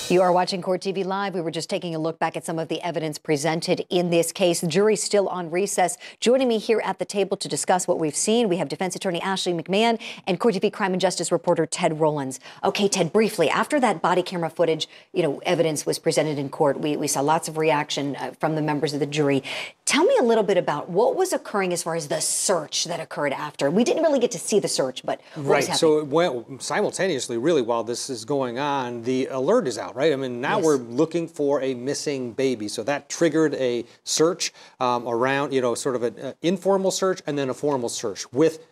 You are watching Court TV Live. We were just taking a look back at some of the evidence presented in this case. The jury's still on recess. Joining me here at the table to discuss what we've seen, we have defense attorney Ashley McMahan and Court TV crime and justice reporter Ted Rowlands. Okay, Ted, briefly, after that body camera footage, evidence was presented in court, we saw lots of reaction from the members of the jury. Tell me a little bit about what was occurring as far as the search that occurred after. We didn't really get to see the search, but what was happening? So it went simultaneously, really, while this is going on, the alert is out, right? I mean, now we're looking for a missing baby. So that triggered a search around, sort of an informal search and then a formal search with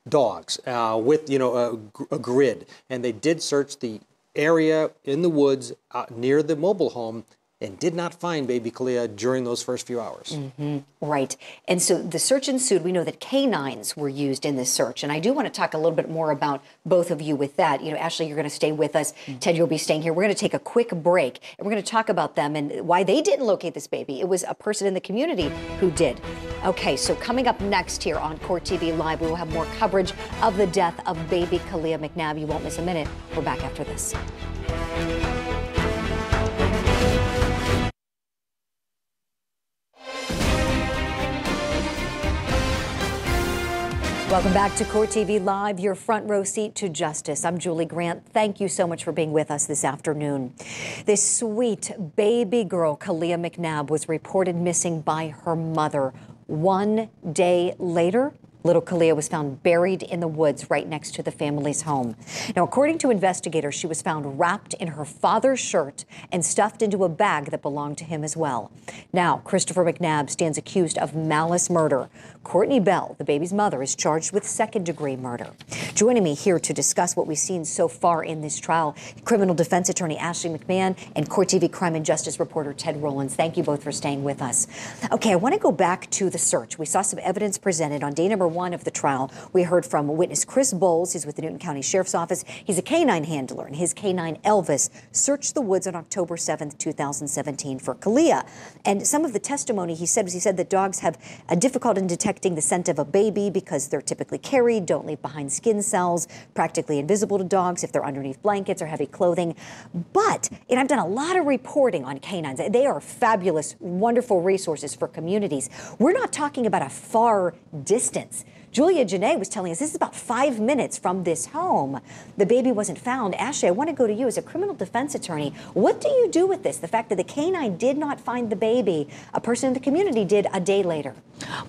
dogs, with, a grid. And they did search the area in the woods near the mobile home and did not find Baby Caliyah during those first few hours. Right. And so the search ensued. We know that canines were used in this search. And I do want to talk a little bit more about both of you with that. Ashley, you're going to stay with us. Ted, you'll be staying here. We're going to take a quick break, and we're going to talk about them and why they didn't locate this baby. It was a person in the community who did. Okay, so coming up next here on Court TV Live, we will have more coverage of the death of Baby Caliyah McNabb. You won't miss a minute. We're back after this. Welcome back to Court TV Live, your front row seat to justice. I'm Julie Grant. Thank you so much for being with us this afternoon. This sweet baby girl, Caliyah McNabb, was reported missing by her mother. 1 day later, little Caliyah was found buried in the woods right next to the family's home. Now, according to investigators, she was found wrapped in her father's shirt and stuffed into a bag that belonged to him as well. Now, Christopher McNabb stands accused of malice murder. Courtney Bell, the baby's mother, is charged with second-degree murder. Joining me here to discuss what we've seen so far in this trial, criminal defense attorney Ashley McMahan and Court TV crime and justice reporter Ted Rowlands. Thank you both for staying with us. Okay, I want to go back to the search. We saw some evidence presented on day number 1 of the trial. We heard from witness Chris Bowles. He's with the Newton County Sheriff's Office. He's a canine handler, and his canine Elvis searched the woods on October 7th, 2017 for Caliyah. And some of the testimony he said that dogs have a difficulty in detecting the scent of a baby because they're typically carried, don't leave behind skin cells, practically invisible to dogs if they're underneath blankets or heavy clothing. But, and I've done a lot of reporting on canines. They are fabulous, wonderful resources for communities. We're not talking about a far distance. Julia Janae was telling us this is about 5 minutes from this home. The baby wasn't found. Ashley, I want to go to you as a criminal defense attorney. What do you do with this? The fact that the canine did not find the baby, a person in the community did a day later.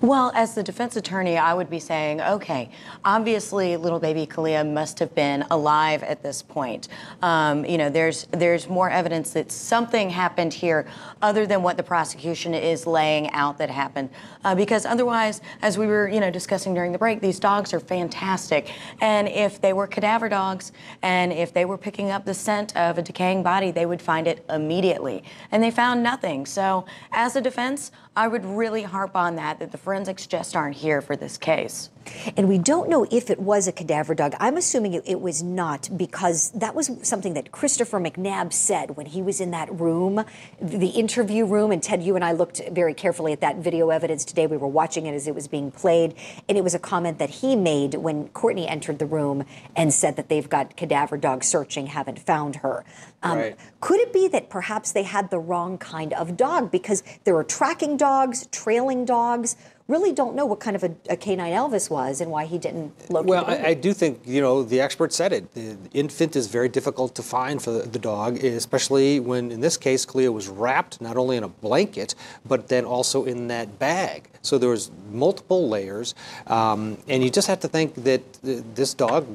Well, as the defense attorney, I would be saying, okay, obviously little baby Caliyah must have been alive at this point. There's more evidence that something happened here other than what the prosecution is laying out that happened. Because otherwise, as we were, discussing during the break, these dogs are fantastic. And if they were cadaver dogs and if they were picking up the scent of a decaying body, they would find it immediately. And they found nothing. So as a defense, I would really harp on that the forensics just aren't here for this case. And we don't know if it was a cadaver dog. I'm assuming it was not, because that was something that Christopher McNabb said when he was in that room, the interview room. And Ted, you and I looked very carefully at that video evidence today. We were watching it as it was being played. And it was a comment that he made when Courtney entered the room and said that they've got cadaver dogs searching, haven't found her. Right. Could it be that perhaps they had the wrong kind of dog? Because there are tracking dogs, trailing dogs. Really don't know what kind of a canine Elvis was and why he didn't locate Well, the baby. I do think, the expert said it. The infant is very difficult to find for the dog, especially when, in this case, Caliyah was wrapped not only in a blanket, but then also in that bag. So there was multiple layers, and you just have to think that this dog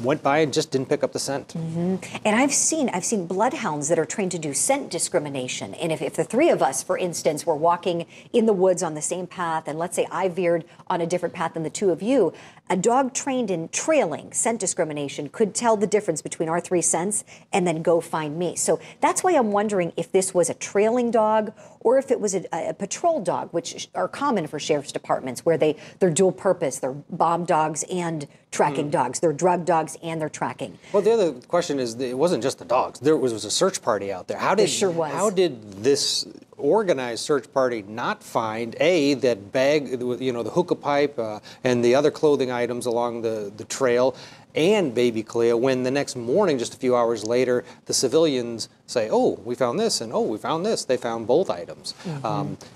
went by and just didn't pick up the scent. And I've seen bloodhounds that are trained to do scent discrimination. And if the three of us, for instance, were walking in the woods on the same path, and let's say I veered on a different path than the two of you, a dog trained in trailing scent discrimination could tell the difference between our 3 scents and then go find me. So that's why I'm wondering if this was a trailing dog or if it was a patrol dog, which are common for sheriff's departments, where they're dual purpose. They're bomb dogs and tracking dogs. They're drug dogs and they're tracking. Well, the other question is, it wasn't just the dogs. There was a search party out there. How did There sure was. How did this organized search party not find that bag with, the hookah pipe and the other clothing items along the trail and Baby Caliyah, when the next morning, just a few hours later, the civilians say, oh, we found this, and oh, we found this. They found both items.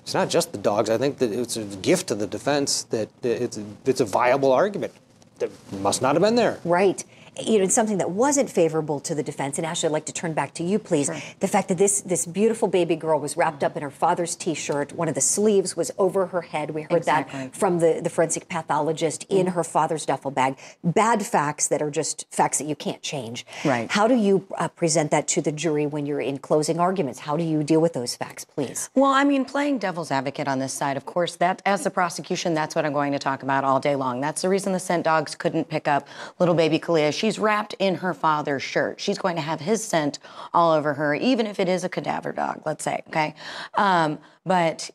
It's not just the dogs. I think that it's a gift to the defense that it's a viable argument. That must not have been there. Right. It's something that wasn't favorable to the defense. And Ashley, I'd like to turn back to you, please. Sure. The fact that this beautiful baby girl was wrapped up in her father's T-shirt. One of the sleeves was over her head. We heard that from the forensic pathologist in her father's duffel bag. Bad facts that are just facts that you can't change. Right. How do you present that to the jury when you're in closing arguments? How do you deal with those facts, please? Well, I mean, playing devil's advocate on this side, of course, that as the prosecution, that's what I'm going to talk about all day long. That's the reason the scent dogs couldn't pick up little baby Caliyah. She's wrapped in her father's shirt. She's going to have his scent all over her, even if it is a cadaver dog, let's say, okay? But,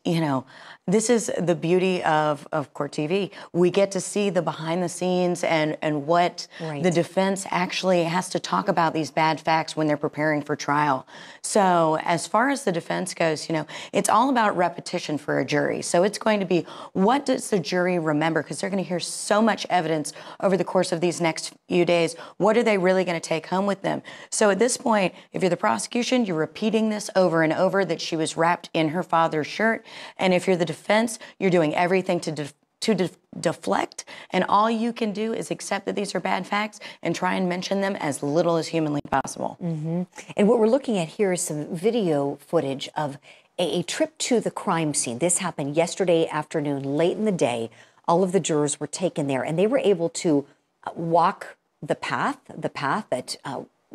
this is the beauty of CourtTV. We get to see the behind the scenes and what the defense actually has to talk about these bad facts when they're preparing for trial. So as far as the defense goes, it's all about repetition for a jury. So it's going to be, what does the jury remember? Because they're going to hear so much evidence over the course of these next few days. What are they really going to take home with them? So at this point, if you're the prosecution, you're repeating this over and over, that she was wrapped in her father's shirt. And if you're the defense, you're doing everything to deflect, and all you can do is accept that these are bad facts and try and mention them as little as humanly possible. And what we're looking at here is some video footage of a trip to the crime scene. This happened yesterday afternoon, late in the day. All of the jurors were taken there, and they were able to walk the path that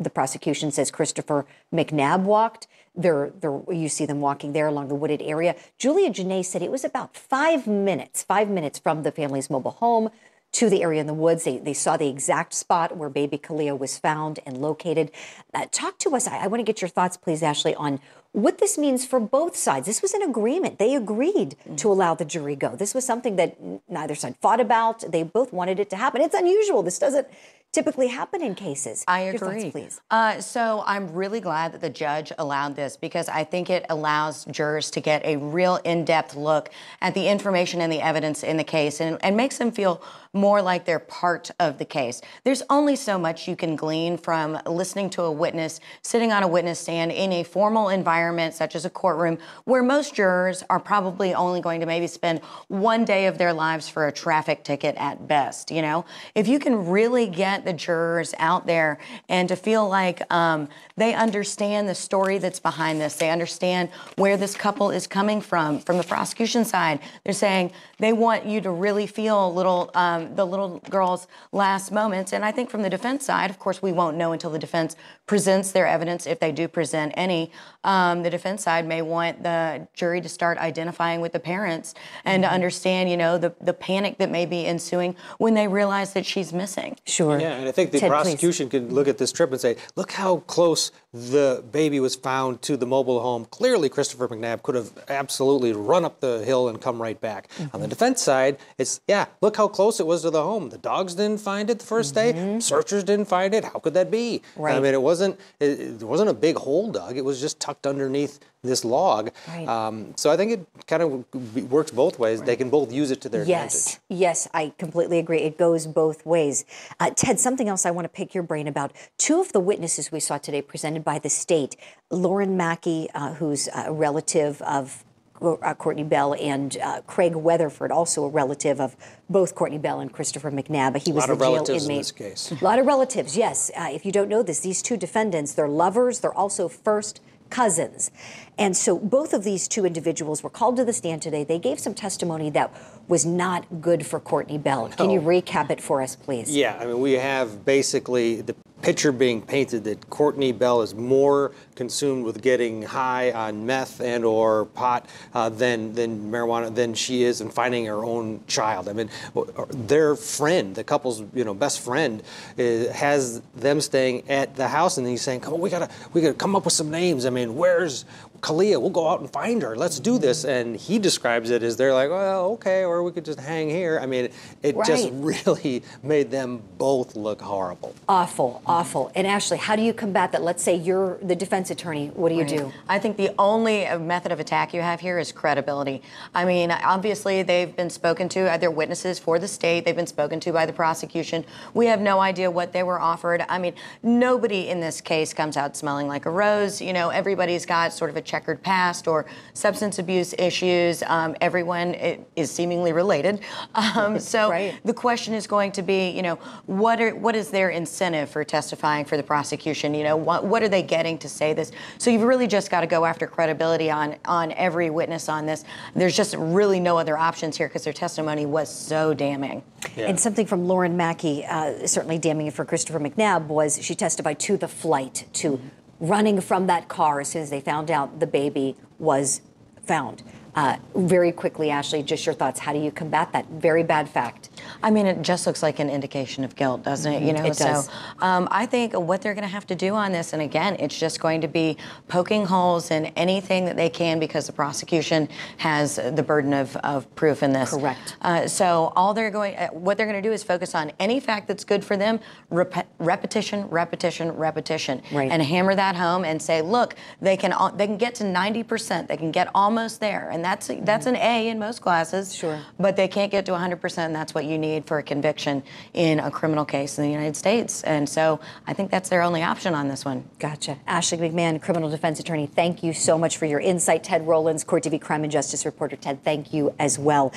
the prosecution says Christopher McNabb walked. You see them walking there along the wooded area. Julia Janae said it was about 5 minutes from the family's mobile home to the area in the woods. They saw the exact spot where baby Caliyah was found and located. Talk to us. I want to get your thoughts, please, Ashley, on what this means for both sides. This was an agreement. They agreed to allow the jury go. This was something that neither side fought about. They both wanted it to happen. It's unusual. This doesn't typically happen in cases. I agree. Your thoughts, please. So I'm really glad that the judge allowed this, because I think it allows jurors to get a real in-depth look at the information and the evidence in the case, and makes them feel more like they're part of the case. There's only so much you can glean from listening to a witness, sitting on a witness stand in a formal environment such as a courtroom, where most jurors are probably only going to maybe spend one day of their lives for a traffic ticket at best. If you can really get the jurors out there and to feel like they understand the story that's behind this, they understand where this couple is coming from the prosecution side. They're saying they want you to really feel the little girl's last moments. And I think from the defense side, of course, we won't know until the defense presents their evidence, if they do present any. The defense side may want the jury to start identifying with the parents and to understand, the panic that may be ensuing when they realize that she's missing. Sure. Yeah, and I think the Ted, prosecution could look at this trip and say, look how close the baby was found to the mobile home. Clearly, Christopher McNabb could have absolutely run up the hill and come right back. On the defense side, it's, look how close it was to the home. The dogs didn't find it the first day. Searchers didn't find it. How could that be? Right. I mean, it wasn't a big hole dug. It was just tucked underneath this log. Right. So I think it kind of works both ways. Right. They can both use it to their advantage. Yes, I completely agree. It goes both ways. Ted, something else I want to pick your brain about. Two of the witnesses we saw today presented by the state, Lauren Mackey, who's a relative of Courtney Bell, and Craig Weatherford, also a relative of both Courtney Bell and Christopher McNabb. He was the jail inmate. A lot of relatives in this case. A lot of relatives, yes. If you don't know this, these two defendants, they're lovers. They're also first cousins. And so both of these two individuals were called to the stand today. They gave some testimony that was not good for Courtney Bell. Can you recap it for us, please? Yeah, I mean, we have basically the picture being painted that Courtney Bell is more consumed with getting high on meth and or pot than marijuana than she is in finding her own child. I mean, their friend, the couple's best friend, has them staying at the house, and he's saying, "Come on, we gotta come up with some names. I mean, where's Caliyah? We'll go out and find her. Let's do this." And he describes it as they're like, "Well, okay, or we could just hang here." I mean, it just really made them both look horrible. Awful. Awful. And Ashley, how do you combat that? Let's say you're the defense attorney. What do you do? I think the only method of attack you have here is credibility. I mean, obviously, they've been spoken to. They're witnesses for the state. They've been spoken to by the prosecution. We have no idea what they were offered. I mean, nobody in this case comes out smelling like a rose. You know, everybody's got sort of a checkered past or substance abuse issues. Everyone is seemingly related. So right. The question is going to be, you know, what is their incentive for testifying for the prosecution? You know, what are they getting to say this? So you've really just got to go after credibility on every witness on this. There's just really no other options here because their testimony was so damning. Yeah. And something from Lauren Mackey, certainly damning for Christopher McNabb, was she testified to the flight, to running from that car as soon as they found out the baby was found. Very quickly, Ashley, just your thoughts. How do you combat that very bad fact? I mean, it just looks like an indication of guilt, doesn't it? You know, it does. So I think what they're going to have to do on this, and again, it's just going to be poking holes in anything that they can because the prosecution has the burden of proof in this. Correct. So what they're going to do is focus on any fact that's good for them, repetition, repetition, repetition, right. and hammer that home and say, look, they can get to 90%, they can get almost there, and that's an A in most classes. Sure. But they can't get to 100%, and that's what you need for a conviction in a criminal case in the United States. And so I think that's their only option on this one. Gotcha. Ashley McMahan, criminal defense attorney, thank you so much for your insight. Ted Rowlands, Court TV crime and justice reporter. Ted, thank you as well.